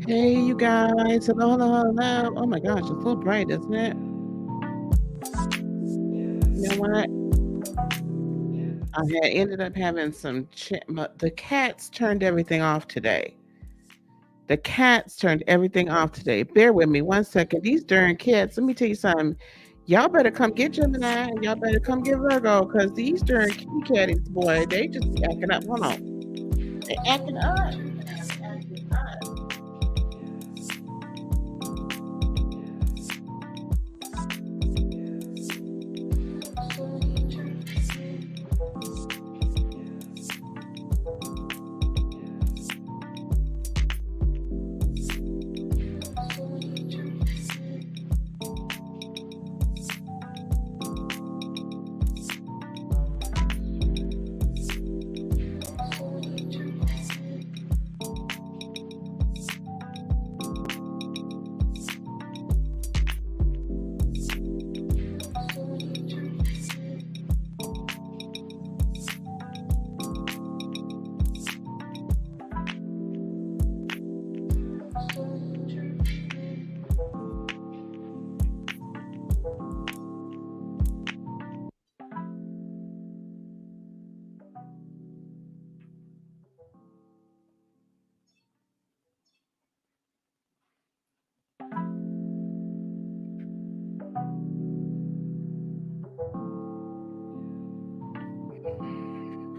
Hey, you guys. Hello, hello, hello. Oh my gosh, it's so bright, isn't it? You know what? I had ended up having the cats turned everything off today. The cats turned everything off today. Bear with me 1 second. These darn cats, let me tell you something. Y'all better come get Gemini and y'all better come get Virgo because these darn kitty catties, boy, they just be acting up. Hold on. They acting up. Acting up.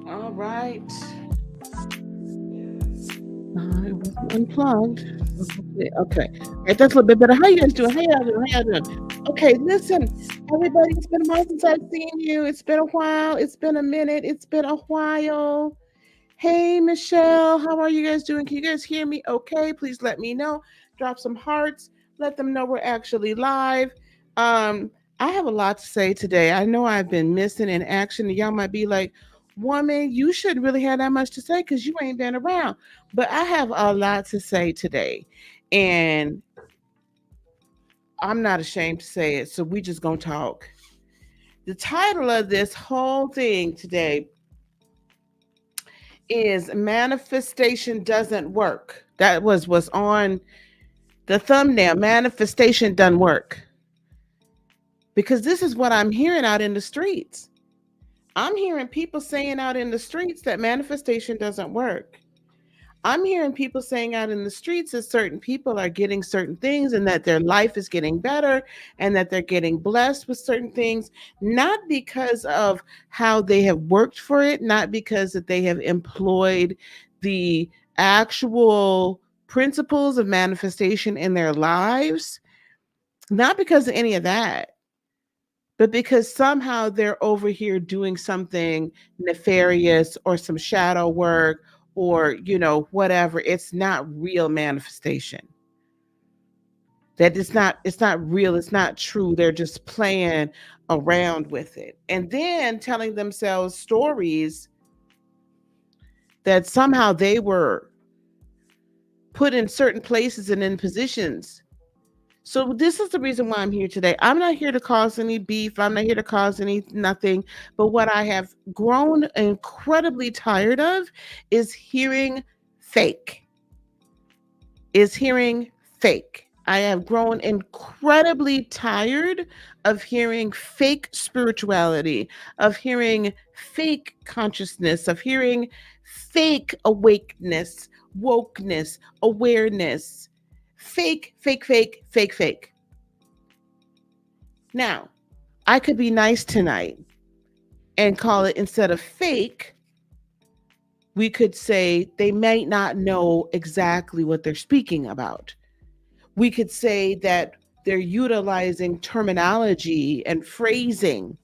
All right. It was unplugged. Okay. All right, that's a little bit better. How you guys doing? How y'all doing? How y'all doing? Okay, listen, everybody, it's been a while since I've seen you. It's been a while. It's been a minute. It's been a while. Hey, Michelle, how are you guys doing? Can you guys hear me okay? Please let me know. Drop some hearts. Let them know we're actually live. I have a lot to say today. I know I've been missing in action, and y'all might be like, woman, you shouldn't really have that much to say because you ain't been around. But I have a lot to say today. And I'm not ashamed to say it. So we just gonna talk. The title of this whole thing today is Manifestation Doesn't Work. That was on the thumbnail. Manifestation doesn't work. Because this is what I'm hearing out in the streets. I'm hearing people saying out in the streets that manifestation doesn't work. I'm hearing people saying out in the streets that certain people are getting certain things and that their life is getting better and that they're getting blessed with certain things, not because of how they have worked for it, not because that they have employed the actual principles of manifestation in their lives, not because of any of that, but because somehow they're over here doing something nefarious or some shadow work or whatever. It's not real manifestation. That it's not real, it's not true. They're just playing around with it and then telling themselves stories that somehow they were put in certain places and in positions. So this is the reason why I'm here today. I'm not here to cause any beef. I'm not here to cause any nothing. But what I have grown incredibly tired of is hearing fake. Is hearing fake. I have grown incredibly tired of hearing fake spirituality, of hearing fake consciousness, of hearing fake awakeness, wokeness, awareness. Fake, fake, fake, fake, fake. Now, I could be nice tonight and call it, instead of fake, we could say they might not know exactly what they're speaking about. We could say that they're utilizing terminology and phrasing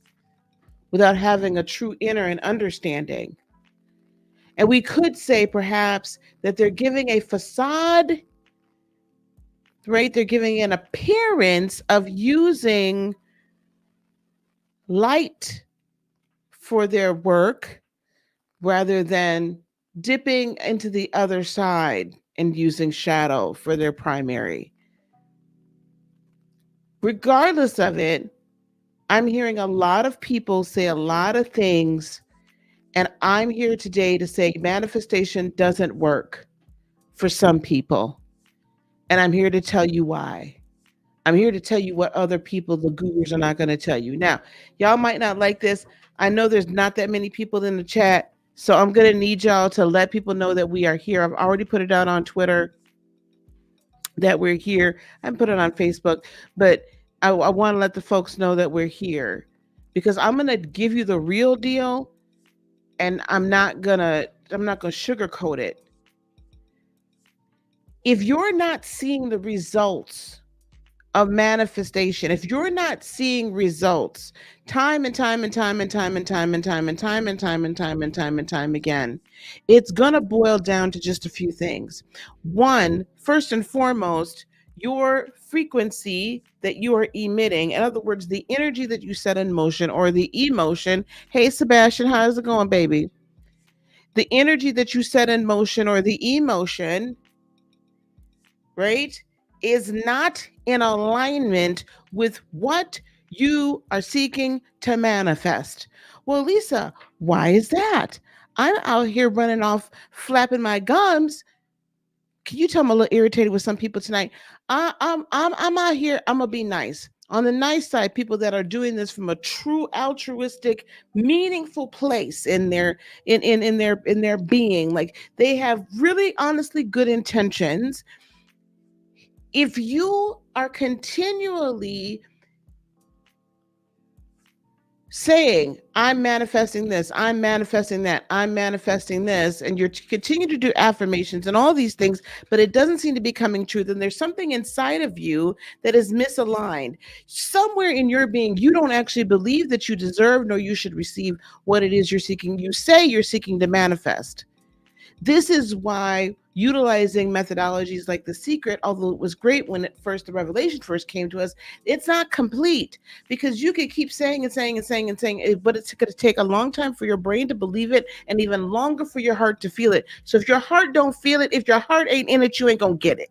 without having a true inner and understanding. And we could say perhaps that they're giving a facade, right? They're giving an appearance of using light for their work rather than dipping into the other side and using shadow for their primary. Regardless of it, I'm hearing a lot of people say a lot of things, and I'm here today to say manifestation doesn't work for some people. And I'm here to tell you why. I'm here to tell you what other people, the gurus, are not going to tell you. Now, y'all might not like this. I know there's not that many people in the chat, so I'm going to need y'all to let people know that we are here. I've already put it out on Twitter that we're here. I put it on Facebook, but I want to let the folks know that we're here because I'm going to give you the real deal, and I'm not going to sugarcoat it. If you're not seeing the results of manifestation, if you're not seeing results time and time and time and time and time and time and time and time and time and time and time again, it's going to boil down to just a few things. One, first and foremost, your frequency that you are emitting, in other words, the energy that you set in motion or the emotion. Hey, Sebastian, how's it going, baby? The energy that you set in motion or the emotion, right, is not in alignment with what you are seeking to manifest. Well, Lisa, why is that? I'm out here running off, flapping my gums. Can you tell I'm a little irritated with some people tonight? I'm out here. I'm gonna be nice. On the nice side, people that are doing this from a true altruistic, meaningful place in their being, like they have really honestly good intentions. If you are continually saying, I'm manifesting this, I'm manifesting that, I'm manifesting this, and you're continue to do affirmations and all these things, but it doesn't seem to be coming true, then there's something inside of you that is misaligned. Somewhere in your being, you don't actually believe that you deserve nor you should receive what it is you're seeking. You say you're seeking to manifest. This is why utilizing methodologies like The Secret, although it was great when the revelation first came to us, it's not complete because you could keep saying and saying and saying and saying it, but it's going to take a long time for your brain to believe it and even longer for your heart to feel it. So if your heart don't feel it, if your heart ain't in it, you ain't going to get it.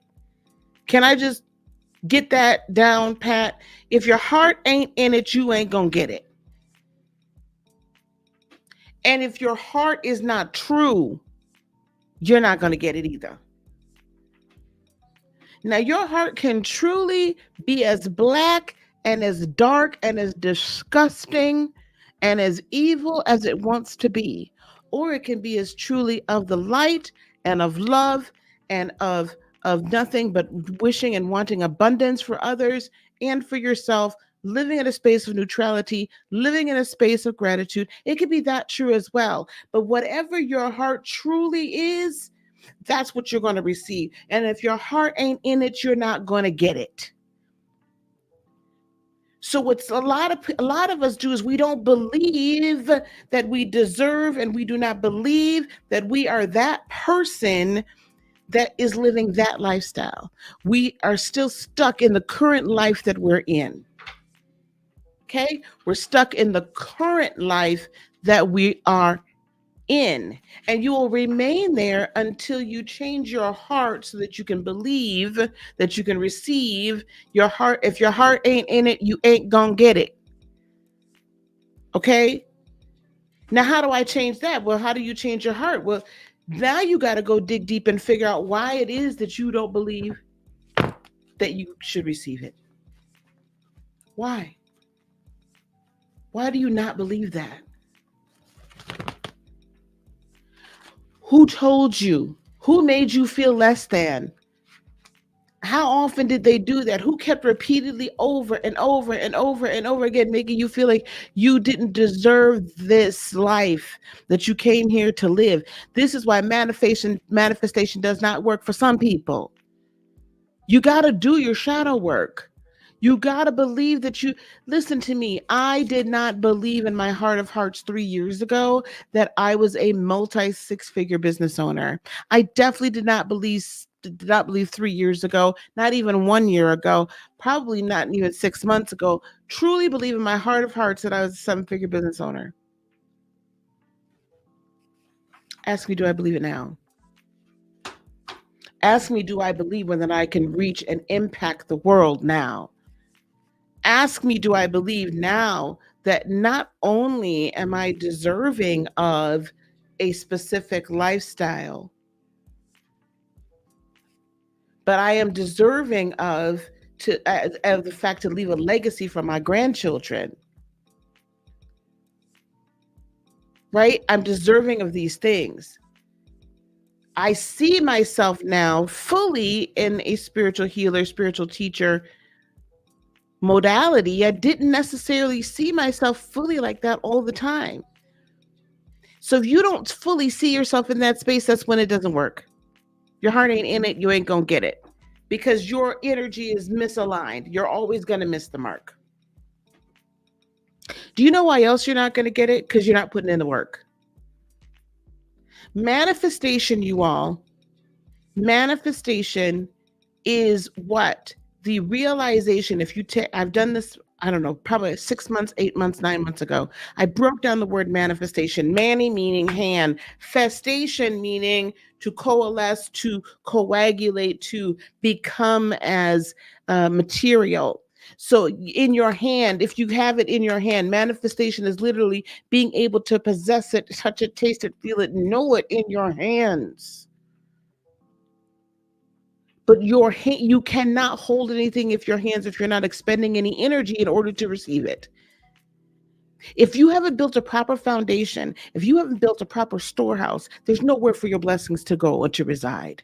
Can I just get that down, Pat? If your heart ain't in it, you ain't going to get it. And if your heart is not true, you're not going to get it either. Now, your heart can truly be as black and as dark and as disgusting and as evil as it wants to be, or it can be as truly of the light and of love and of nothing but wishing and wanting abundance for others and for yourself, living in a space of neutrality, living in a space of gratitude. It could be that true as well. But whatever your heart truly is, that's what you're going to receive. And if your heart ain't in it, you're not going to get it. So what's a lot of us do is we don't believe that we deserve, and we do not believe that we are that person that is living that lifestyle. We are still stuck in the current life that we're in. Okay? We're stuck in the current life that we are in, and you will remain there until you change your heart so that you can believe that you can receive your heart. If your heart ain't in it, you ain't gonna get it. Okay? Now, how do I change that? Well, how do you change your heart? Well, now you got to go dig deep and figure out why it is that you don't believe that you should receive it. Why? Why do you not believe that? Who told you? Who made you feel less than? How often did they do that? Who kept repeatedly over and over and over and over again, making you feel like you didn't deserve this life that you came here to live? This is why manifestation does not work for some people. You got to do your shadow work. You got to believe that listen to me. I did not believe in my heart of hearts 3 years ago that I was a multi six-figure business owner. I definitely did not believe 3 years ago, not even 1 year ago, probably not even 6 months ago, truly believe in my heart of hearts that I was a 7-figure business owner. Ask me, do I believe it now? Ask me, do I believe that I can reach and impact the world now? Ask me, do I believe now that not only am I deserving of a specific lifestyle, but I am deserving of the fact to leave a legacy for my grandchildren. Right? I'm deserving of these things. I see myself now fully in a spiritual healer, spiritual teacher modality. I didn't necessarily see myself fully like that all the time. So if you don't fully see yourself in that space, that's when it doesn't work. Your heart ain't in it, you ain't gonna get it. Because your energy is misaligned. You're always gonna miss the mark. Do you know why else you're not gonna get it? Because you're not putting in the work. Manifestation, you all, manifestation is what? The realization, if you take, I've done this, I don't know, probably 6 months, 8 months, 9 months ago. I broke down the word manifestation. Manny meaning hand, festation meaning to coalesce, to coagulate, to become as material. So in your hand, if you have it in your hand, manifestation is literally being able to possess it, touch it, taste it, feel it, know it in your hands. But you cannot hold anything if you're not expending any energy in order to receive it. If you haven't built a proper foundation, if you haven't built a proper storehouse, there's nowhere for your blessings to go or to reside.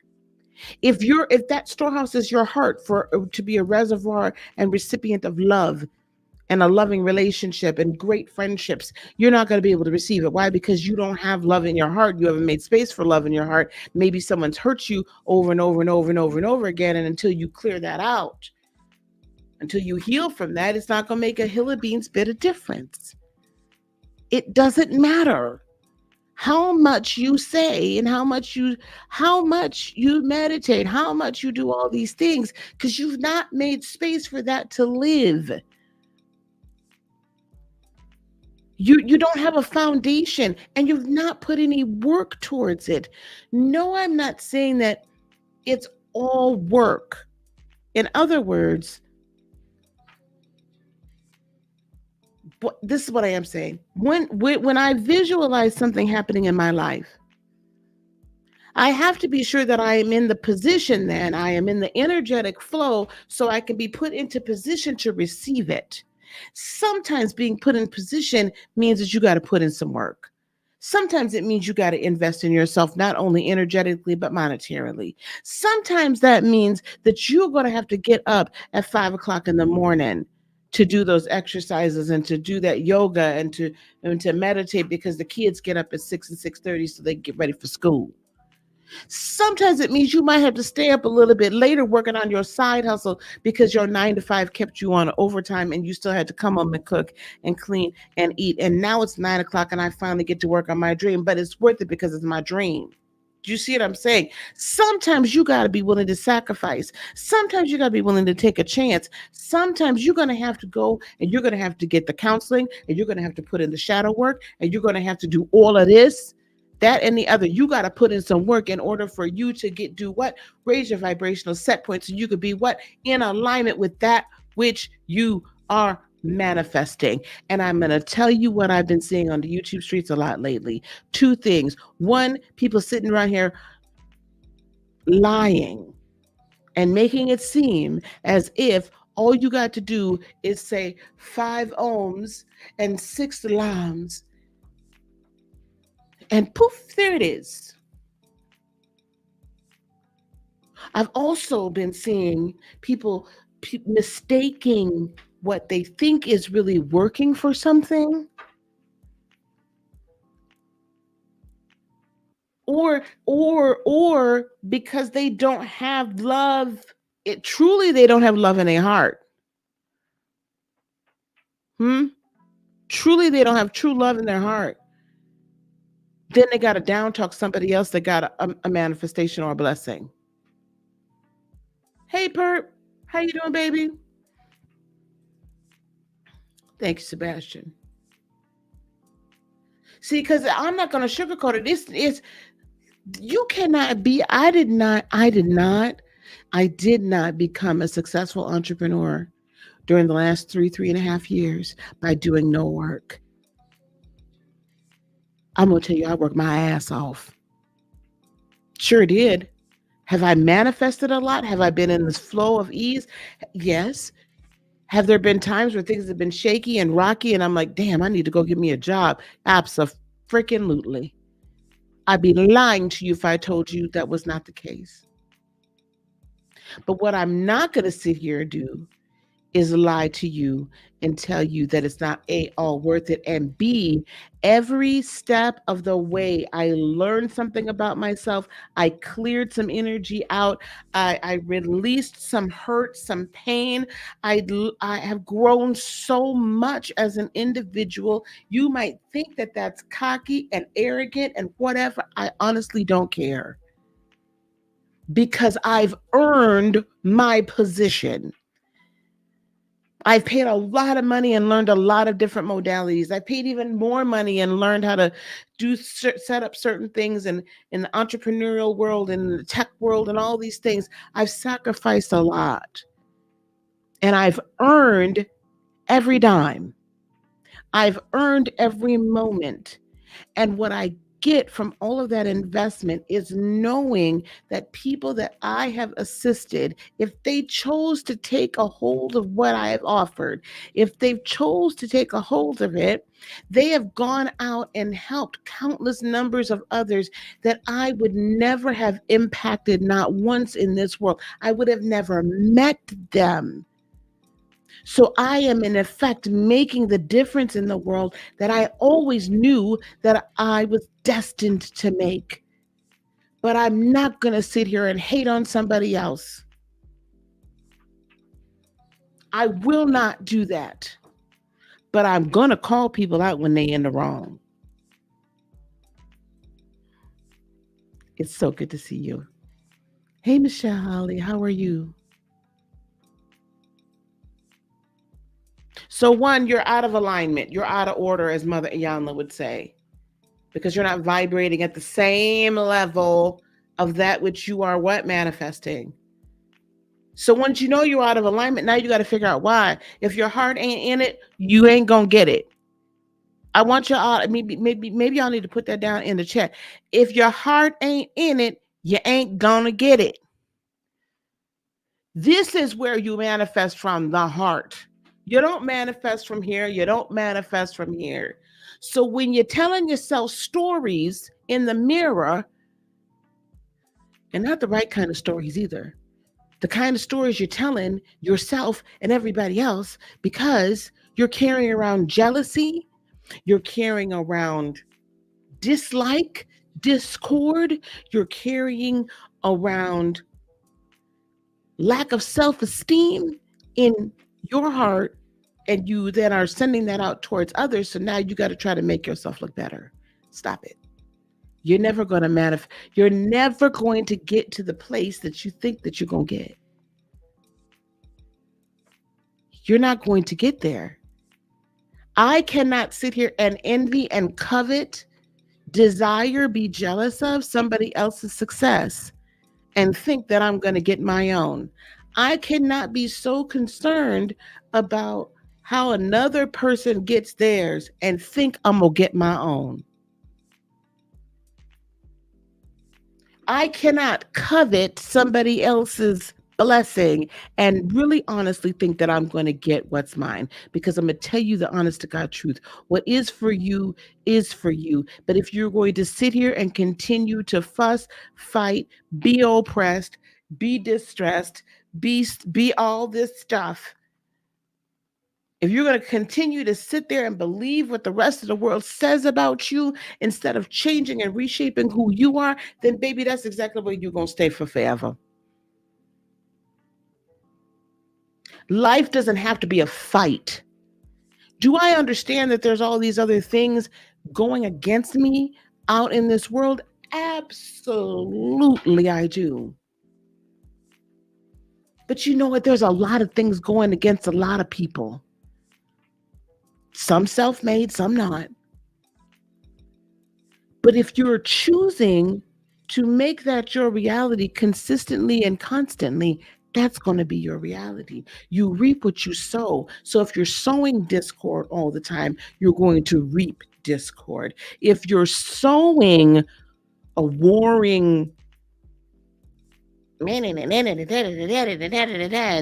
If that storehouse is your heart to be a reservoir and recipient of love and a loving relationship and great friendships, you're not going to be able to receive it. Why? Because you don't have love in your heart. You haven't made space for love in your heart. Maybe someone's hurt you over and over and over and over and over again. And until you clear that out, until you heal from that, it's not going to make a hill of beans bit of difference. It doesn't matter how much you say and how much you meditate, how much you do all these things, because you've not made space for that to live. You don't have a foundation and you've not put any work towards it. No, I'm not saying that it's all work. In other words, this is what I am saying. When I visualize something happening in my life, I have to be sure that I am in the position, then I am in the energetic flow, so I can be put into position to receive it. Sometimes being put in position means that you got to put in some work. Sometimes it means you got to invest in yourself, not only energetically, but monetarily. Sometimes that means that you're going to have to get up at 5 o'clock in the morning to do those exercises and to do that yoga and to meditate, because the kids get up at 6 and 6:30 so they get ready for school. Sometimes it means you might have to stay up a little bit later working on your side hustle because your 9 to 5 kept you on overtime and you still had to come home and cook and clean and eat. And now it's 9 o'clock and I finally get to work on my dream, but it's worth it because it's my dream. Do you see what I'm saying? Sometimes you got to be willing to sacrifice. Sometimes you got to be willing to take a chance. Sometimes you're going to have to go and you're going to have to get the counseling and you're going to have to put in the shadow work and you're going to have to do all of this, that, and the other. You got to put in some work in order for you to do what? Raise your vibrational set point so you could be what? In alignment with that which you are manifesting. And I'm going to tell you what I've been seeing on the YouTube streets a lot lately. 2 things. 1, people sitting around here lying and making it seem as if all you got to do is say 5 ohms and 6 lambs and poof, there it is. I've also been seeing people mistaking what they think is really working for something, or because they don't have love. They don't have love in their heart. Truly, they don't have true love in their heart. Then they got to down talk somebody else that got a manifestation or a blessing. Hey, Perp, how you doing, baby? Thank you, Sebastian. See, because I'm not going to sugarcoat it. You cannot be. I did not become a successful entrepreneur during the last 3.5 years by doing no work. I'm going to tell you, I worked my ass off. Sure did. Have I manifested a lot? Have I been in this flow of ease? Yes. Have there been times where things have been shaky and rocky and I'm like, damn, I need to go get me a job? Abso-freaking-lutely. I'd be lying to you if I told you that was not the case. But what I'm not going to sit here and do is lie to you and tell you that it's not A, all worth it, and B, every step of the way I learned something about myself. I cleared some energy out. I released some hurt, some pain. I have grown so much as an individual. You might think that that's cocky and arrogant and whatever. I honestly don't care because I've earned my position. I've paid a lot of money and learned a lot of different modalities. I paid even more money and learned how to set up certain things in the entrepreneurial world and the tech world and all these things. I've sacrificed a lot and I've earned every dime. I've earned every moment. And what I get from all of that investment is knowing that people that I have assisted, if they chose to take a hold of what I have offered, if they've chose to take a hold of it, they have gone out and helped countless numbers of others that I would never have impacted, not once in this world. I would have never met them. So I am in effect making the difference in the world that I always knew that I was destined to make. But I'm not going to sit here and hate on somebody else. I will not do that. But I'm going to call people out when they're in the wrong. It's so good to see you. Hey, Michelle Holly, how are you? So, one, you're out of alignment. You're out of order, as Mother Iyanla would say, because you're not vibrating at the same level of that which you are what? Manifesting. So once you know you're out of alignment, now you got to figure out why. If your heart ain't in it, you ain't gonna get it. I want y'all, maybe y'all need to put that down in the chat. If your heart ain't in it, you ain't gonna get it. This is where you manifest from, the heart. You don't manifest from here. You don't manifest from here. So when you're telling yourself stories in the mirror, and not the right kind of stories either, the kind of stories you're telling yourself and everybody else, because you're carrying around jealousy, you're carrying around dislike, discord, you're carrying around lack of self-esteem in your heart, and you then are sending that out towards others. So now you got to try to make yourself look better. Stop it. You're never going to manifest. You're never going to get to the place that you think that you're going to get. You're not going to get there. I cannot sit here and envy and covet, desire, be jealous of somebody else's success and think that I'm going to get my own. I cannot be so concerned about how another person gets theirs and think I'm going to get my own. I cannot covet somebody else's blessing and really honestly think that I'm going to get what's mine, because I'm going to tell you the honest to God truth. What is for you is for you. But if you're going to sit here and continue to fuss, fight, be oppressed, be distressed, be all this stuff, if you're going to continue to sit there and believe what the rest of the world says about you instead of changing and reshaping who you are, then baby, that's exactly where you're going to stay for forever. Life doesn't have to be a fight. Do I understand that there's all these other things going against me out in this world? Absolutely, I do. But you know what? There's a lot of things going against a lot of people. Some self-made, some not. But if you're choosing to make that your reality consistently and constantly, that's going to be your reality. You reap what you sow. So if you're sowing discord all the time, you're going to reap discord. If you're sowing a warring and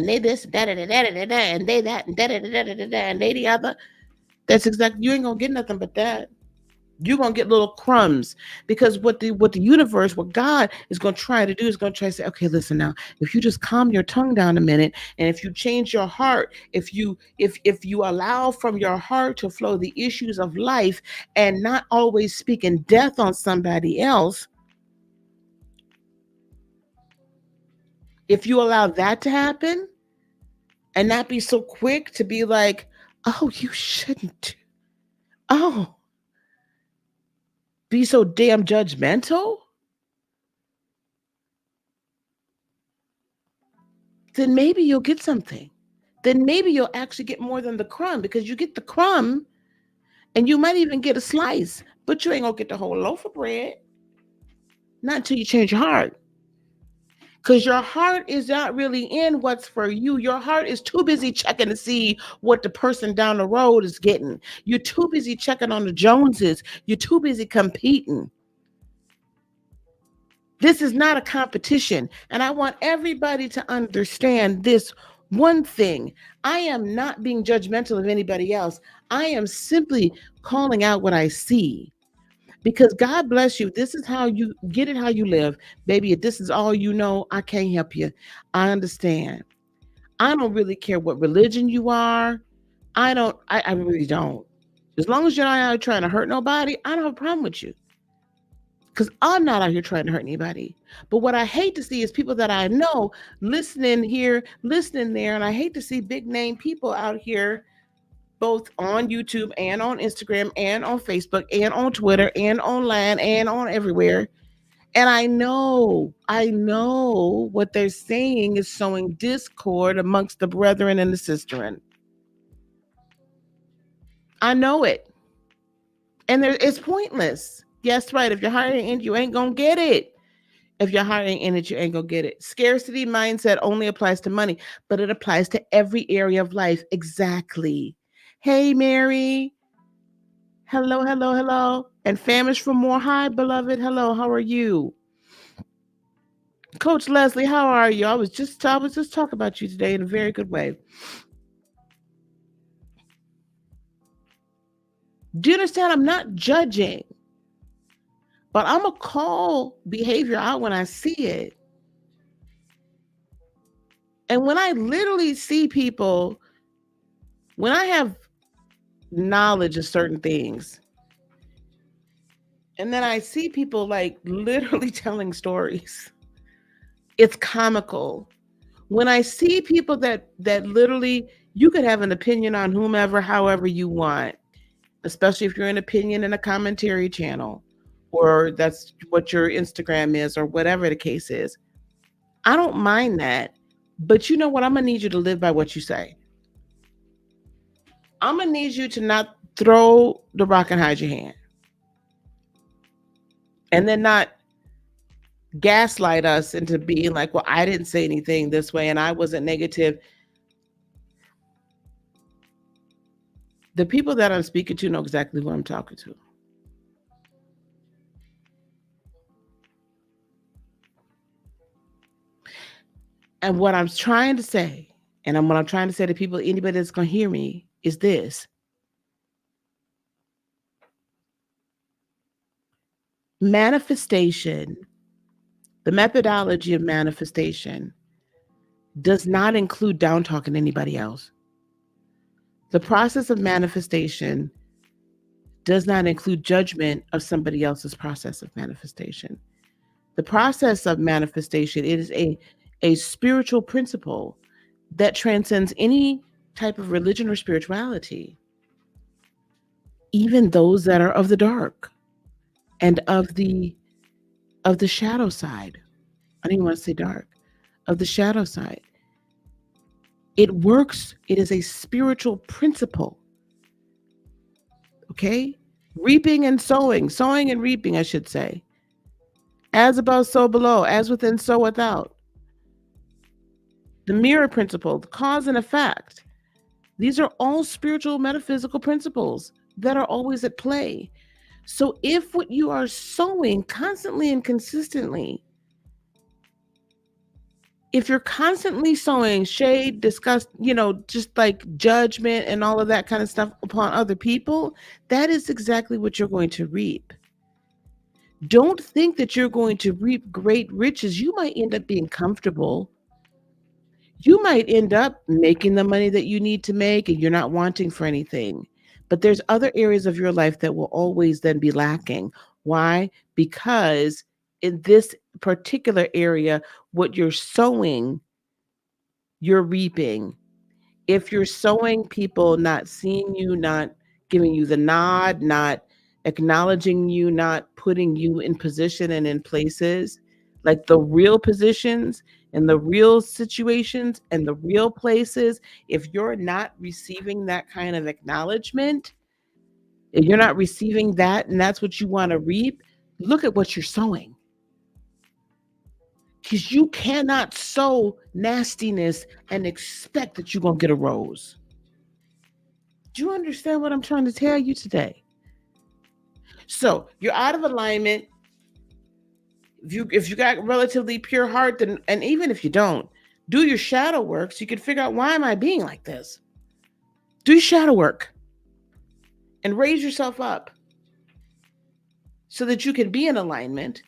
they this, and they that, and they the other. That's exactly, you ain't gonna get nothing but that. You're gonna get little crumbs, because what the universe, what God is gonna try to do is gonna try to say, okay, listen now, if you just calm your tongue down a minute, and if you change your heart, if you allow from your heart to flow the issues of life, and not always speaking death on somebody else, if you allow that to happen, and not be so quick to be like, oh, you shouldn't, oh, be so damn judgmental, then maybe you'll get something. Then maybe you'll actually get more than the crumb, because you get the crumb and you might even get a slice, but you ain't gonna get the whole loaf of bread. Not until you change your heart. Because your heart is not really in what's for you. Your heart is too busy checking to see what the person down the road is getting. You're too busy checking on the Joneses. You're too busy competing. This is not a competition. And I want everybody to understand this one thing. I am not being judgmental of anybody else. I am simply calling out what I see. Because God bless you. This is how you get it, how you live. Baby, if this is all you know, I can't help you. I understand. I don't really care what religion you are. I really don't. As long as you're not out trying to hurt nobody, I don't have a problem with you. Because I'm not out here trying to hurt anybody. But what I hate to see is people that I know listening here, listening there. And I hate to see big name people out here, both on YouTube and on Instagram and on Facebook and on Twitter and online and on everywhere. And I know what they're saying is sowing discord amongst the brethren and the sisterin. I know it. And it's pointless. Yes, right. If you're hiring in, you ain't gonna get it. If you're hiring in it, you ain't gonna get it. Scarcity mindset only applies to money, but it applies to every area of life. Exactly. Hey, Mary. Hello, hello, hello. And famished for more. Hi, beloved. Hello, how are you? Coach Leslie, how are you? I was just talking about you today in a very good way. Do you understand? I'm not judging. But I'm going to call behavior out when I see it. And when I literally see people, when I have knowledge of certain things, and then I see people like literally telling stories, it's comical. When I see people that literally, you could have an opinion on whomever, however you want, especially if you're an opinion in a commentary channel, or that's what your Instagram is, or whatever the case is. I don't mind that. But you know what? I'm going to need you to live by what you say. I'm going to need you to not throw the rock and hide your hand. And then not gaslight us into being like, well, I didn't say anything this way and I wasn't negative. The people that I'm speaking to know exactly who I'm talking to. And what I'm trying to say, and what I'm trying to say to people, anybody that's going to hear me, is this. Manifestation, the methodology of manifestation, does not include down talking anybody else. The process of manifestation does not include judgment of somebody else's process of manifestation. The process of manifestation, it is a spiritual principle that transcends any type of religion or spirituality, even those that are of the dark and of the shadow side. I don't even want to say dark, of the shadow side. It works. It is a spiritual principle. Okay? Reaping and sowing and reaping, I should say. As above, so below. As within, so without. The mirror principle, the cause and effect. These are all spiritual, metaphysical principles that are always at play. So if what you are sowing constantly and consistently If you're constantly sowing shade, disgust, just like judgment and all of that kind of stuff upon other people, that is exactly what you're going to reap. Don't think that you're going to reap great riches. You might end up being comfortable. You might end up making the money that you need to make and you're not wanting for anything. But there's other areas of your life that will always then be lacking. Why? Because in this particular area, what you're sowing, you're reaping. If you're sowing people not seeing you, not giving you the nod, not acknowledging you, not putting you in position and in places, like the real positions and the real situations and the real places, if you're not receiving that kind of acknowledgement, if you're not receiving that and that's what you want to reap, look at what you're sowing. Because you cannot sow nastiness and expect that you're going to get a rose. Do you understand what I'm trying to tell you today? So you're out of alignment. If you got relatively pure heart, then, and even if you don't, do your shadow work so you can figure out, why am I being like this? Do your shadow work and raise yourself up so that you can be in alignment.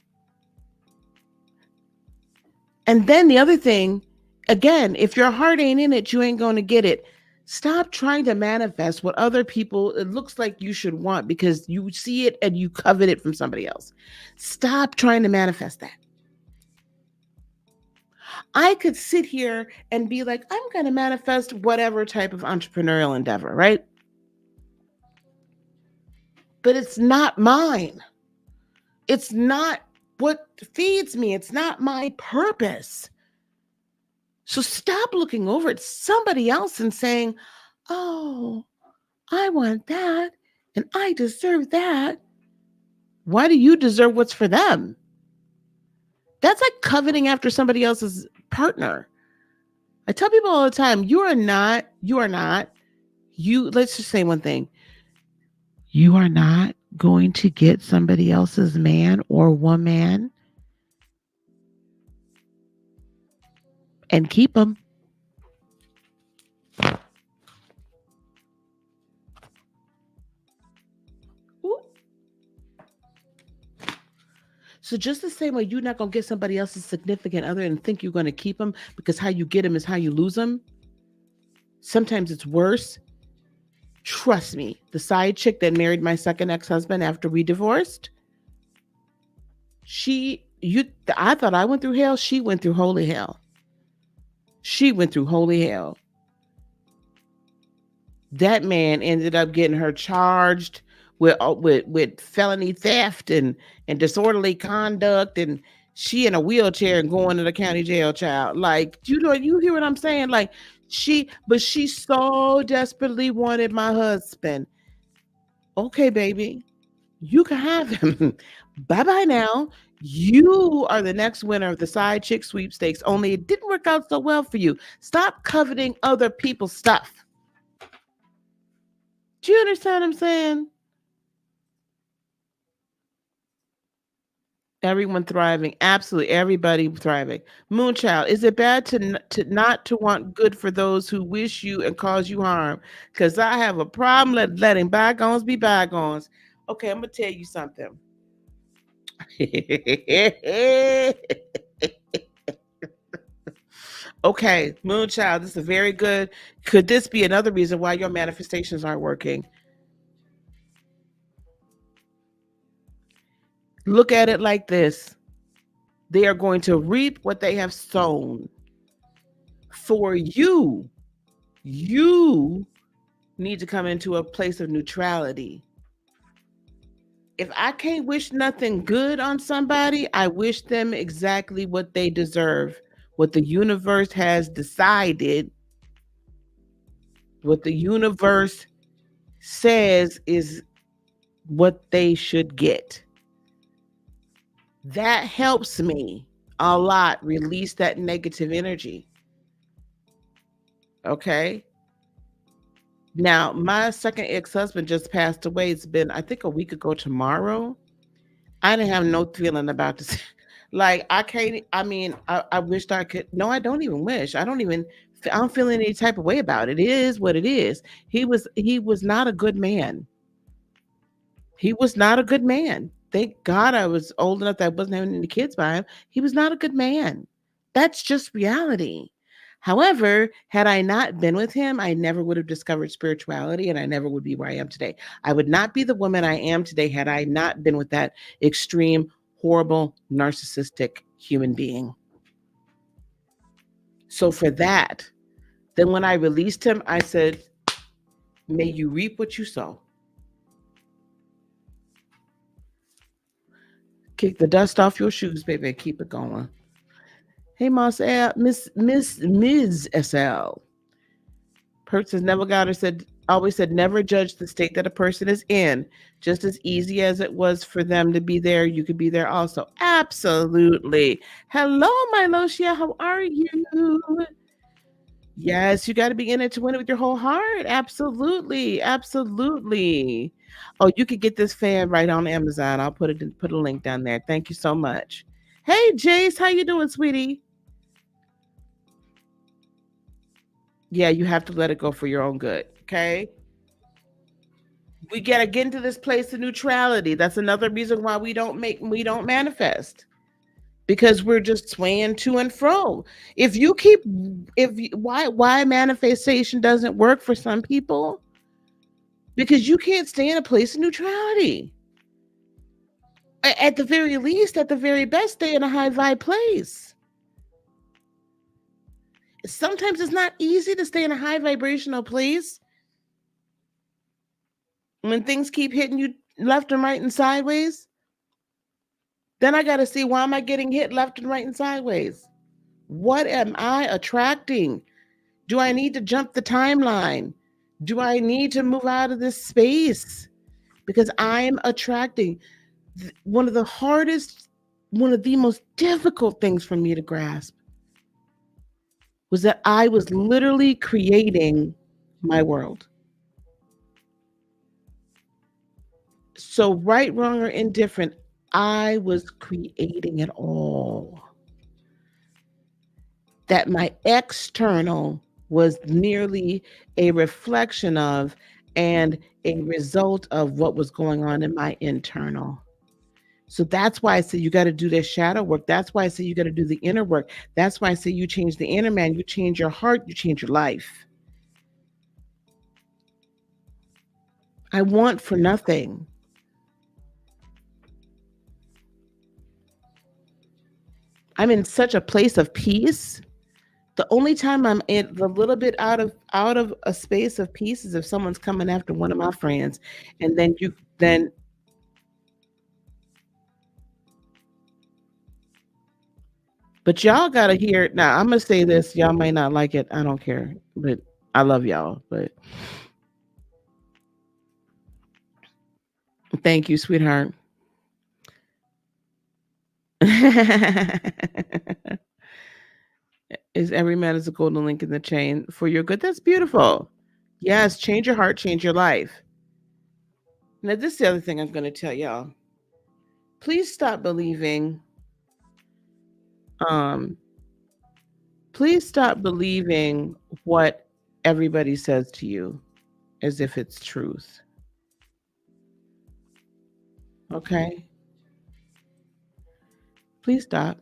And then the other thing, again, if your heart ain't in it, you ain't going to get it. Stop trying to manifest what other people, it looks like you should want because you see it and you covet it from somebody else. Stop trying to manifest that. I could sit here and be like, I'm going to manifest whatever type of entrepreneurial endeavor, right? But it's not mine. It's not what feeds me. It's not my purpose. So stop looking over at somebody else and saying, oh, I want that and I deserve that. Why do you deserve what's for them? That's like coveting after somebody else's partner. I tell people all the time, let's just say one thing. You are not going to get somebody else's man or woman and keep them. Ooh. So just the same way you're not going to get somebody else's significant other and think you're going to keep them because how you get them is how you lose them. Sometimes it's worse. Trust me, the side chick that married my second ex-husband after we divorced, I thought I went through hell. She went through holy hell. She went through holy hell. That man ended up getting her charged with felony theft and disorderly conduct, and she in a wheelchair and going to the county jail, child. Like, you hear what I'm saying? Like, she so desperately wanted my husband. Okay, baby, you can have him. Bye-bye now. You are the next winner of the side chick sweepstakes, only it didn't work out so well for you. Stop coveting other people's stuff. Do you understand what I'm saying? Everyone thriving. Absolutely. Everybody thriving. Moonchild, is it bad to not to want good for those who wish you and cause you harm? Because I have a problem letting bygones be bygones. Okay, I'm going to tell you something. Okay, Moonchild, this is very good. Could this be another reason why your manifestations aren't working? Look at it like this. They are going to reap what they have sown. For you need to come into a place of neutrality. If I can't wish nothing good on somebody, I wish them exactly what they deserve. What the universe has decided, what the universe says is what they should get. That helps me a lot release that negative energy. Okay. Now, my second ex-husband just passed away. It's been, I think, a week ago tomorrow. I didn't have no feeling about this. Like I can't. I mean, I wished I could. No, I don't even wish. I don't even. I don't feel any type of way about it. It is what it is. He was not a good man. He was not a good man. Thank God I was old enough that I wasn't having any kids by him. He was not a good man. That's just reality. However, had I not been with him, I never would have discovered spirituality and I never would be where I am today. I would not be the woman I am today had I not been with that extreme, horrible, narcissistic human being. So for that, then when I released him, I said, may you reap what you sow. Kick the dust off your shoes, baby, and keep it going. Hey, Moss L, Ms. SL. Perks has never got her said always said never judge the state that a person is in. Just as easy as it was for them to be there, you could be there also. Absolutely. Hello, my Loshia. How are you? Yes, you got to be in it to win it with your whole heart. Absolutely. Absolutely. Oh, you could get this fan right on Amazon. I'll put a link down there. Thank you so much. Hey, Jace, how you doing, sweetie? Yeah, you have to let it go for your own good. Okay. We gotta get into this place of neutrality. That's another reason why we don't manifest. Because we're just swaying to and fro. If you keep why manifestation doesn't work for some people? Because you can't stay in a place of neutrality. At the very least, at the very best, stay in a high vibe place. Sometimes it's not easy to stay in a high vibrational place when things keep hitting you left and right and sideways. Then I got to see, why am I getting hit left and right and sideways? What am I attracting? Do I need to jump the timeline? Do I need to move out of this space? Because I'm attracting one of the hardest, one of the most difficult things for me to grasp was that I was literally creating my world. So, right, wrong, or indifferent, I was creating it all. That my external was merely a reflection of and a result of what was going on in my internal. So that's why I say you got to do this shadow work. That's why I say you got to do the inner work. That's why I say you change the inner man, you change your heart, you change your life. I want for nothing. I'm in such a place of peace. The only time I'm in a little bit out of a space of peace is if someone's coming after one of my friends, and then but y'all gotta hear it. Now I'm gonna say this, y'all may not like it. I don't care. But I love y'all. But thank you, sweetheart. Is every man is a golden link in the chain for your good? That's beautiful. Yes, change your heart, change your life. Now, this is the other thing I'm gonna tell y'all. Please stop believing. Um, please stop believing what everybody says to you as if it's truth. Okay? Please stop.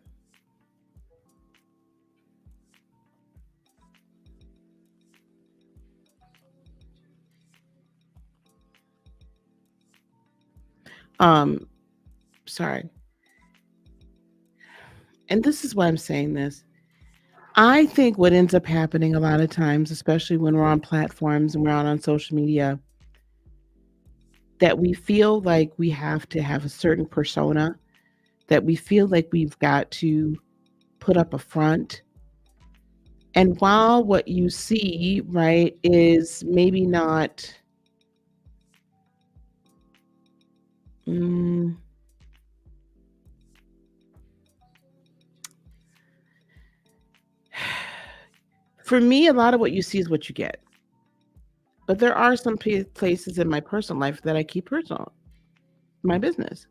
Um, sorry. And this is why I'm saying this. I think what ends up happening a lot of times, especially when we're on platforms and we're out on social media, that we feel like we have to have a certain persona, that we feel like we've got to put up a front. And while what you see, right, is maybe not, mm, for me, a lot of what you see is what you get. But there are some places in my personal life that I keep personal, my business.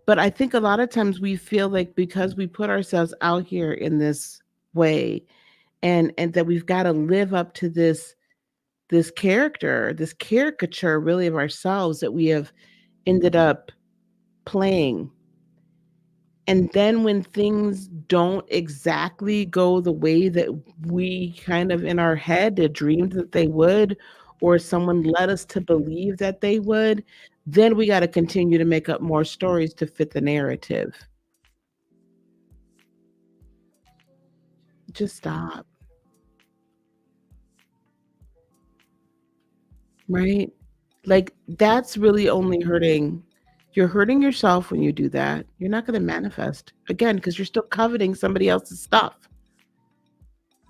But I think a lot of times we feel like because we put ourselves out here in this way, and that we've got to live up to this character, this caricature really of ourselves that we have ended up playing. And then when things don't exactly go the way that we kind of in our head had dreamed that they would, or someone led us to believe that they would, then we got to continue to make up more stories to fit the narrative. Just stop, right? Like that's really only hurting. You're hurting yourself when you do that. You're not going to manifest again because you're still coveting somebody else's stuff,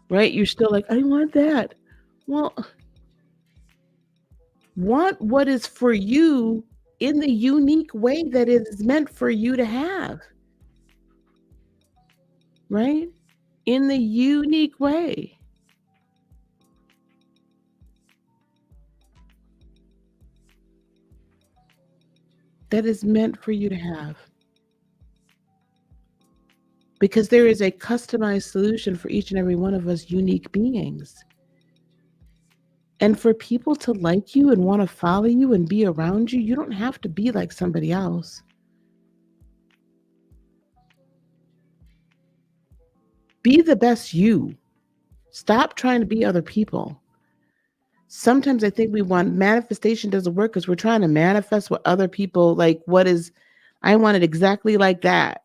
right? You're still like, I want that. Well, want what is for you in the unique way that it is meant for you to have, right? In the unique way that is meant for you to have. Because there is a customized solution for each and every one of us unique beings. And for people to like you and want to follow you and be around you, you don't have to be like somebody else. Be the best you. Stop trying to be other people. Sometimes I think we want manifestation doesn't work because we're trying to manifest what other people like. What is, I want it exactly like that.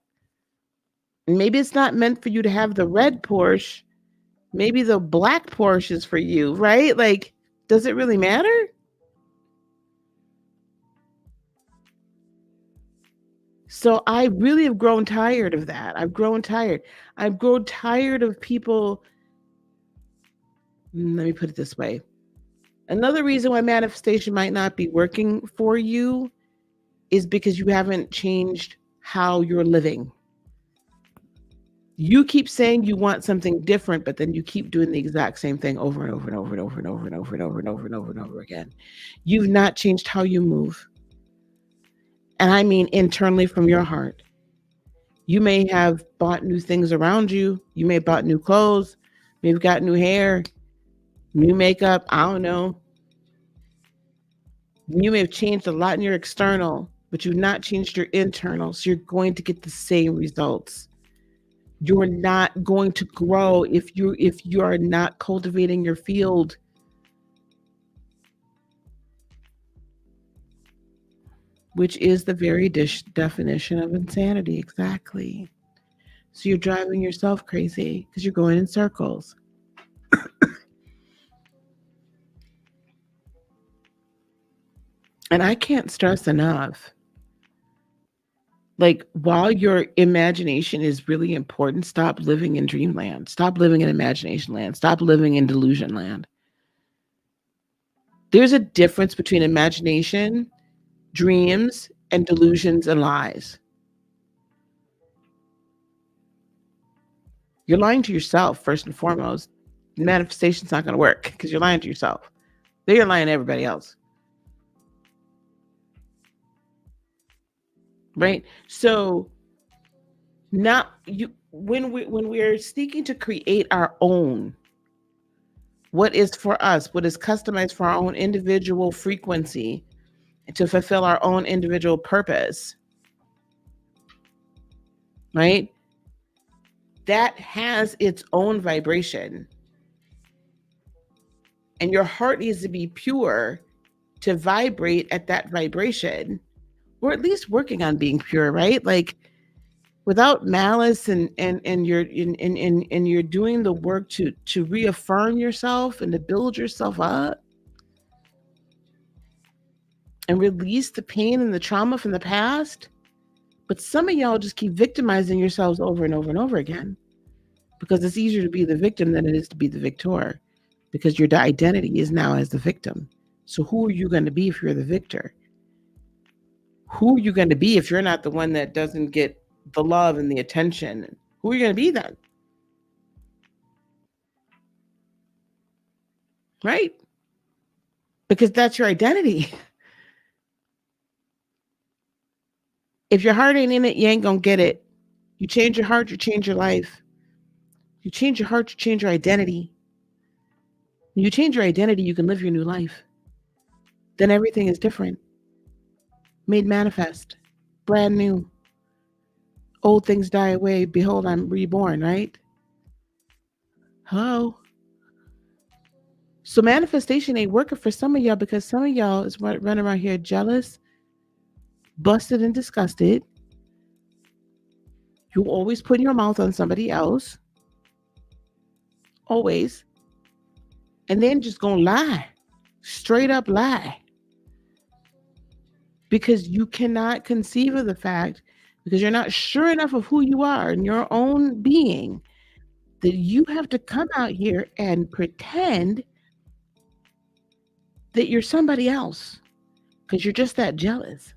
Maybe it's not meant for you to have the red Porsche. Maybe the black Porsche is for you, right? Like, does it really matter? So I really have grown tired of that. I've grown tired. I've grown tired of people. Let me put it this way. Another reason why manifestation might not be working for you is because you haven't changed how you're living. You keep saying you want something different, but then you keep doing the exact same thing over and over and over and over and over and over and over and over and over and over again. You've not changed how you move. And I mean internally from your heart. You may have bought new things around you. You may have bought new clothes. Maybe got new hair, new makeup. I don't know. You may have changed a lot in your external, but you've not changed your internal. So you're going to get the same results. You're not going to grow if you are not cultivating your field. Which is the very definition of insanity. Exactly. So you're driving yourself crazy because you're going in circles. And I can't stress enough, like, while your imagination is really important, stop living in dreamland. Stop living in imagination land. Stop living in delusion land. There's a difference between imagination, dreams, and delusions and lies. You're lying to yourself, first and foremost. Manifestation's not going to work because you're lying to yourself. Then you're lying to everybody else. Right? So not you when we're seeking to create our own, what is for us, what is customized for our own individual frequency to fulfill our own individual purpose, right? That has its own vibration. And your heart needs to be pure to vibrate at that vibration, or at least working on being pure, right? Like without malice, and you're doing the work to reaffirm yourself and to build yourself up and release the pain and the trauma from the past. But some of y'all just keep victimizing yourselves over and over and over again because it's easier to be the victim than it is to be the victor, because your identity is now as the victim. So who are you going to be if you're the victor? Who are you going to be if you're not the one that doesn't get the love and the attention? Who are you going to be then? Right? Because that's your identity. If your heart ain't in it, you ain't gonna get it. You change your heart, you change your life. You change your heart, you change your identity. When you change your identity, you can live your new life. Then everything is different, made manifest, brand new. Old things die away. Behold, I'm reborn, right? Hello. So manifestation ain't working for some of y'all because some of y'all is running around here jealous, busted, and disgusted. You always put your mouth on somebody else. Always. And then just gonna lie. Straight up lie. Because you cannot conceive of the fact, because you're not sure enough of who you are and your own being, that you have to come out here and pretend that you're somebody else because you're just that jealous.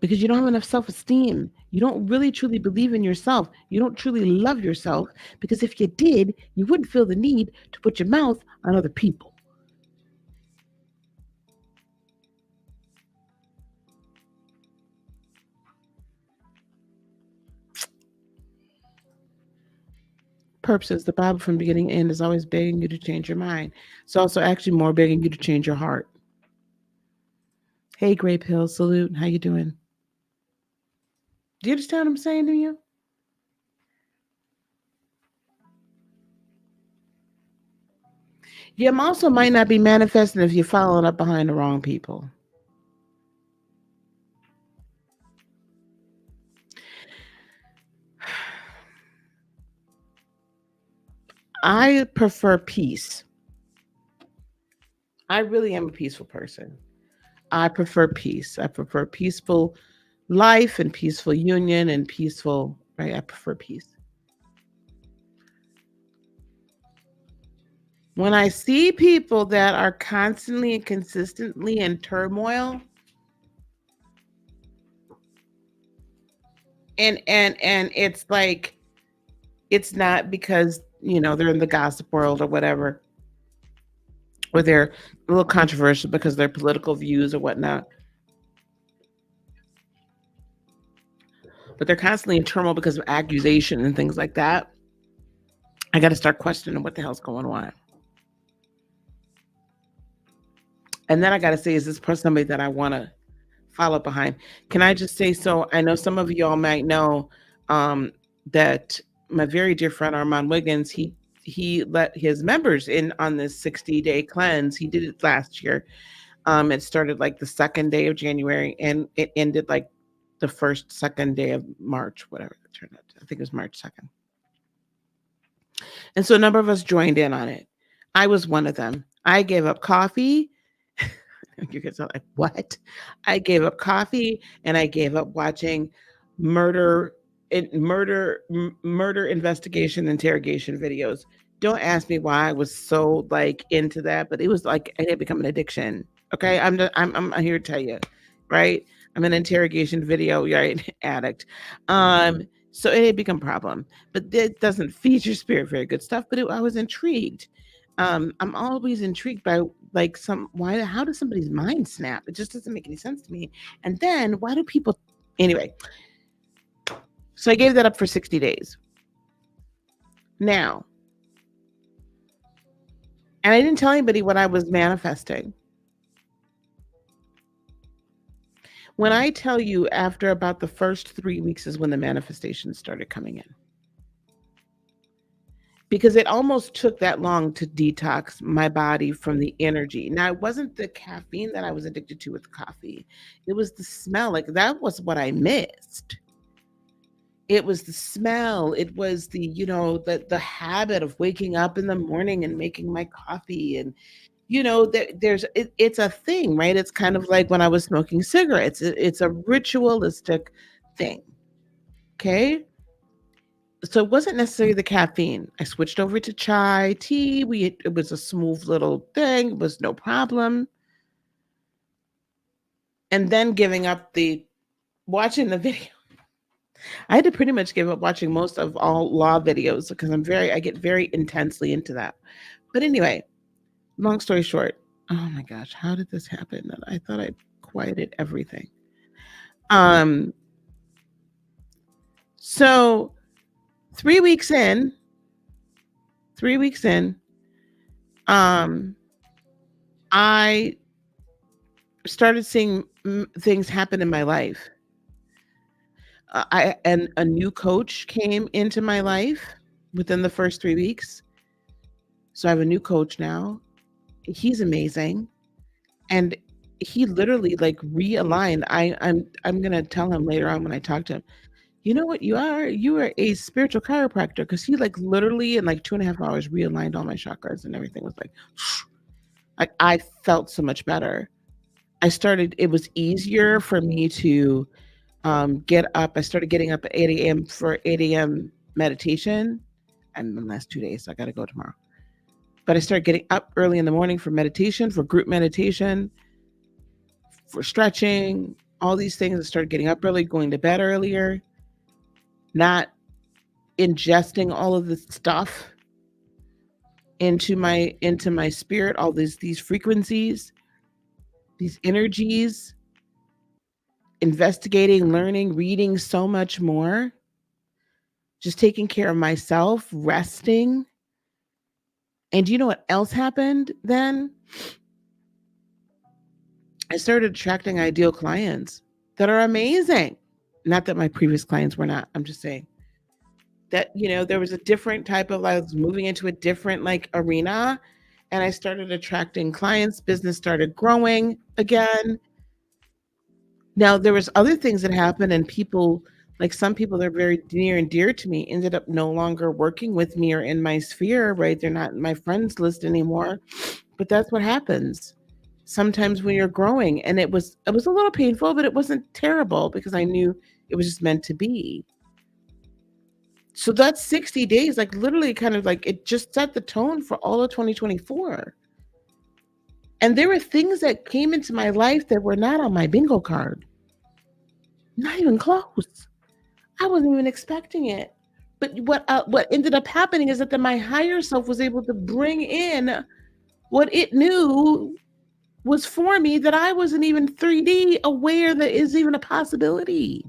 Because you don't have enough self-esteem. You don't really truly believe in yourself. You don't truly love yourself, because if you did, you wouldn't feel the need to put your mouth on other people. Purposes, the Bible from beginning to end is always begging you to change your mind. It's also actually more begging you to change your heart. Hey, Gray Pill, salute. How you doing? Do you understand what I'm saying to you? You also might not be manifesting if you're following up behind the wrong people. I prefer peace. I really am a peaceful person. I prefer peace. I prefer peaceful life and peaceful union and peaceful, right? I prefer peace. When I see people that are constantly and consistently in turmoil, and it's like, it's not because, they're in the gossip world or whatever, or they're a little controversial because of their political views or whatnot, but they're constantly in turmoil because of accusation and things like that. I got to start questioning what the hell's going on. And then I got to say, is this person somebody that I want to follow behind? Can I just say, so I know some of y'all might know that my very dear friend Armand Wiggins, he let his members in on this 60-day cleanse. He did it last year. It started like the second day of January and it ended like the second day of March, whatever it turned out. I think it was March 2nd. And so a number of us joined in on it. I was one of them. I gave up coffee. You guys are like, what? I gave up coffee and I gave up watching murder investigation interrogation videos. Don't ask me why I was so like into that, but it was like it had become an addiction. Okay, I'm here to tell you, right? I'm an interrogation video addict. So it had become a problem, but it doesn't feed your spirit very good stuff. But I was intrigued. I'm always intrigued by like how does somebody's mind snap? It just doesn't make any sense to me. And then why do people anyway? So I gave that up for 60 days. Now, and I didn't tell anybody what I was manifesting. When I tell you, after about the first 3 weeks is when the manifestations started coming in. Because it almost took that long to detox my body from the energy. Now, it wasn't the caffeine that I was addicted to with coffee. It was the smell. Like that was what I missed. It was the smell. It was the, the habit of waking up in the morning and making my coffee. And, it's a thing, right? It's kind of like when I was smoking cigarettes. It's a ritualistic thing. Okay. So it wasn't necessarily the caffeine. I switched over to chai tea. It was a smooth little thing. It was no problem. And then giving up watching the video. I had to pretty much give up watching most of all law videos because I get very intensely into that. But anyway, long story short, oh my gosh, how did this happen? I thought I quieted everything. So 3 weeks in, I started seeing things happen in my life. And a new coach came into my life within the first 3 weeks. So I have a new coach now. He's amazing. And he literally like realigned. I'm gonna tell him later on when I talk to him, you know what you are? You are a spiritual chiropractor, because he like literally in like 2.5 hours realigned all my chakras and everything was like I felt so much better. It was easier for me to get up. I started getting up at 8 a.m. for 8 a.m. meditation. And the last 2 days, so I got to go tomorrow. But I started getting up early in the morning for meditation, for group meditation, for stretching, all these things. I started getting up early, going to bed earlier, not ingesting all of this stuff into my spirit, all these frequencies, these energies, investigating, learning, reading so much more, just taking care of myself, resting. And you know what else happened then? I started attracting ideal clients that are amazing. Not that my previous clients were not. I'm just saying that, there was a different type of, I was moving into a different like arena, and I started attracting clients. Business started growing again. Now there was other things that happened, and people, like some people that are very near and dear to me, ended up no longer working with me or in my sphere, right? They're not in my friends list anymore. But that's what happens sometimes when you're growing. And it was a little painful, but it wasn't terrible because I knew it was just meant to be. So that's 60 days, like literally kind of like it just set the tone for all of 2024. And there were things that came into my life that were not on my bingo card. Not even close. I wasn't even expecting it. But what ended up happening is that my higher self was able to bring in what it knew was for me, that I wasn't even 3D aware that is even a possibility.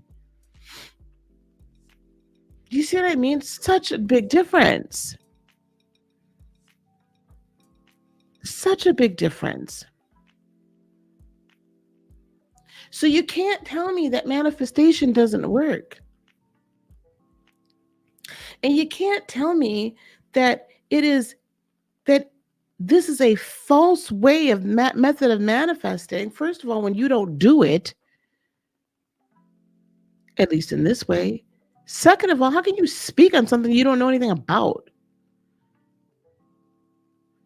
Do you see what I mean? Such a big difference. Such a big difference. So you can't tell me that manifestation doesn't work. And you can't tell me that this is a false way of method of manifesting. First of all, when you don't do it, at least in this way. Second of all, how can you speak on something you don't know anything about?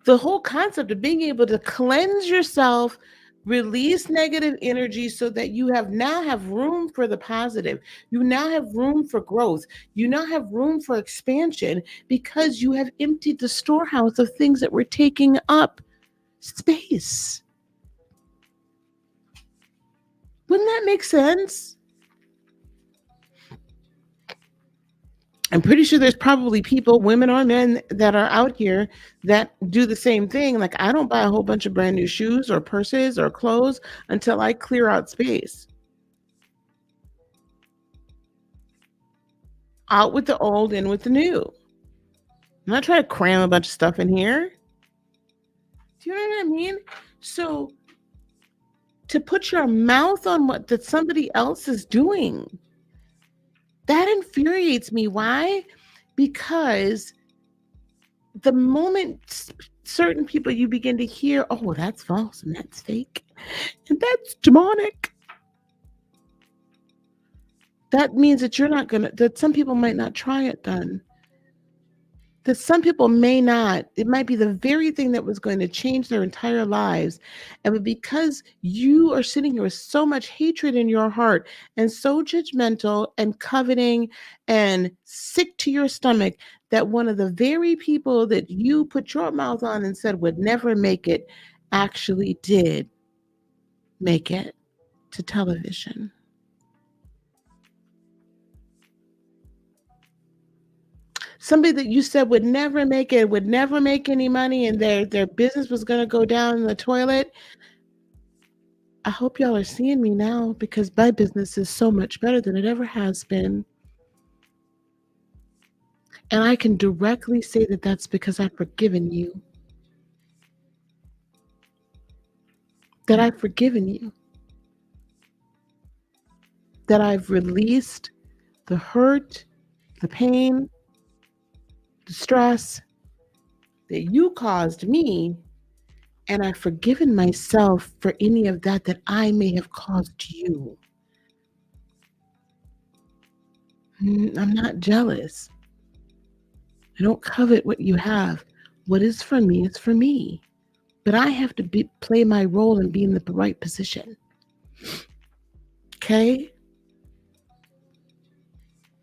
The whole concept of being able to cleanse yourself, release negative energy so that you now have room for the positive. You now have room for growth. You now have room for expansion because you have emptied the storehouse of things that were taking up space. Wouldn't that make sense? I'm pretty sure there's probably people, women or men, that are out here that do the same thing. Like, I don't buy a whole bunch of brand new shoes or purses or clothes until I clear out space. Out with the old, in with the new. I'm not trying to cram a bunch of stuff in here. Do you know what I mean? So to put your mouth on that somebody else is doing, that infuriates me. Why? Because the moment certain people, you begin to hear, oh, that's false and that's fake and that's demonic, that means that that some people might not try it then. That some people may not. It might be the very thing that was going to change their entire lives. And because you are sitting here with so much hatred in your heart and so judgmental and coveting and sick to your stomach, that one of the very people that you put your mouth on and said would never make it actually did make it to television. Somebody that you said would never make it, would never make any money, and their business was going to go down in the toilet. I hope y'all are seeing me now, because my business is so much better than it ever has been. And I can directly say that that's because I've forgiven you. That I've forgiven you. That I've released the hurt, the pain, the stress that you caused me, and I've forgiven myself for any of that that I may have caused you. I'm not jealous. I don't covet what you have. What is for me is for me. But I have to play my role and be in the right position. Okay?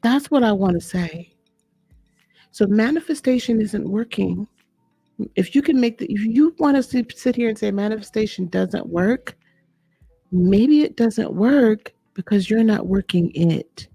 That's what I want to say. So manifestation isn't working. If you can if you want to sit here and say manifestation doesn't work, maybe it doesn't work because you're not working it.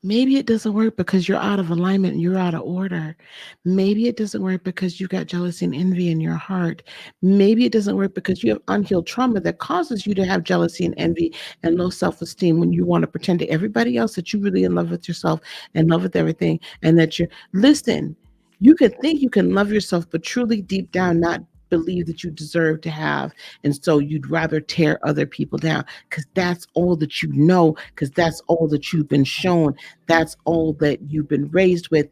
Maybe it doesn't work because you're out of alignment and you're out of order. Maybe it doesn't work because you got jealousy and envy in your heart. Maybe it doesn't work because you have unhealed trauma that causes you to have jealousy and envy and low self-esteem when you want to pretend to everybody else that you're really in love with yourself and in love with everything, and that listen, you can think you can love yourself, but truly deep down not believe that you deserve to have. And so you'd rather tear other people down because that's all that you know, because that's all that you've been shown. That's all that you've been raised with.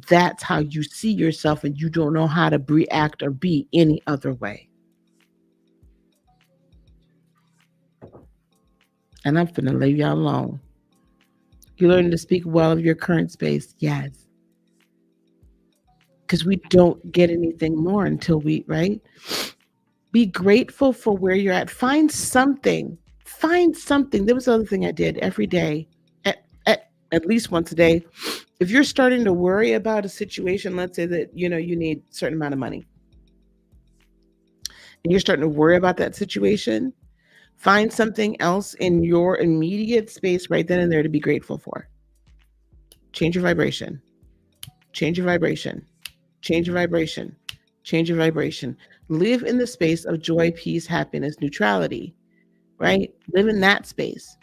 That's how you see yourself, and you don't know how to react or be any other way. And I'm finna leave y'all alone. You learn to speak well of your current space. Yes. Because we don't get anything more until right? Be grateful for where you're at. Find something. There was another thing I did every day, at least once a day. If you're starting to worry about a situation, let's say that you need a certain amount of money, and you're starting to worry about that situation, find something else in your immediate space right then and there to be grateful for. Change your vibration. Change your vibration. Change your vibration. Change your vibration. Live in the space of joy, peace, happiness, neutrality, right? Live in that space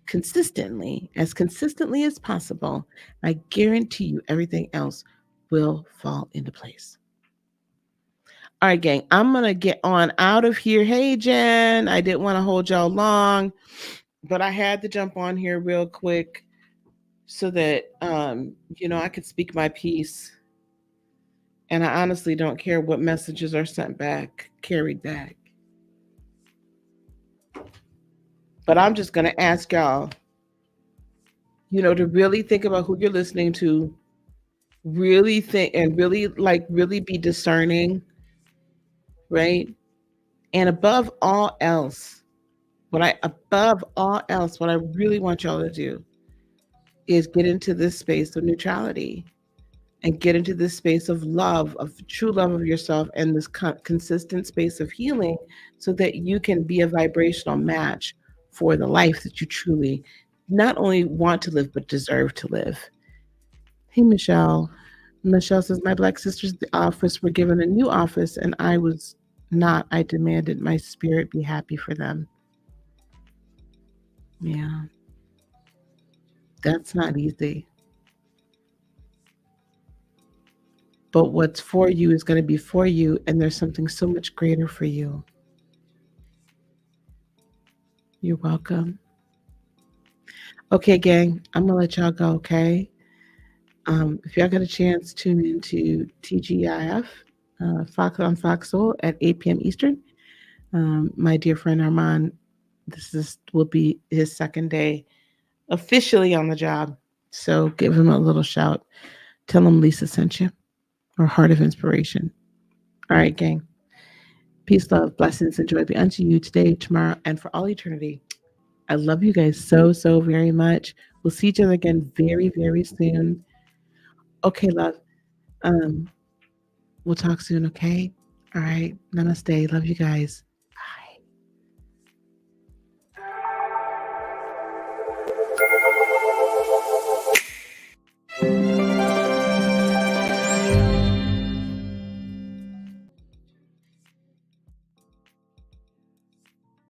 consistently as possible. I guarantee you everything else will fall into place. All right, gang, I'm going to get on out of here. Hey, Jen, I didn't want to hold y'all long, but I had to jump on here real quick so that, I could speak my piece. And I honestly don't care what messages are sent back, carried back. But I'm just going to ask y'all, to really think about who you're listening to, really think and really be discerning, right? And above all else, what I really want y'all to do is get into this space of neutrality and get into this space of love, of true love of yourself, and this consistent space of healing, so that you can be a vibrational match for the life that you truly not only want to live, but deserve to live. Hey, Michelle. Michelle says, my Black sisters at the office were given a new office, and I was not. I demanded my spirit be happy for them. Yeah. That's not easy. But what's for you is going to be for you, and there's something so much greater for you. You're welcome. Okay, gang, I'm going to let y'all go, okay? If y'all got a chance, tune into TGIF, Fox on Foxhole at 8 p.m. Eastern. My dear friend Armand, will be his second day officially on the job. So give him a little shout. Tell him Lisa sent you, or Heart of Inspiration. All right, gang. Peace, love, blessings, and joy be unto you today, tomorrow, and for all eternity. I love you guys so, so very much. We'll see each other again very, very soon. Okay, love. We'll talk soon, okay? All right. Namaste. Love you guys.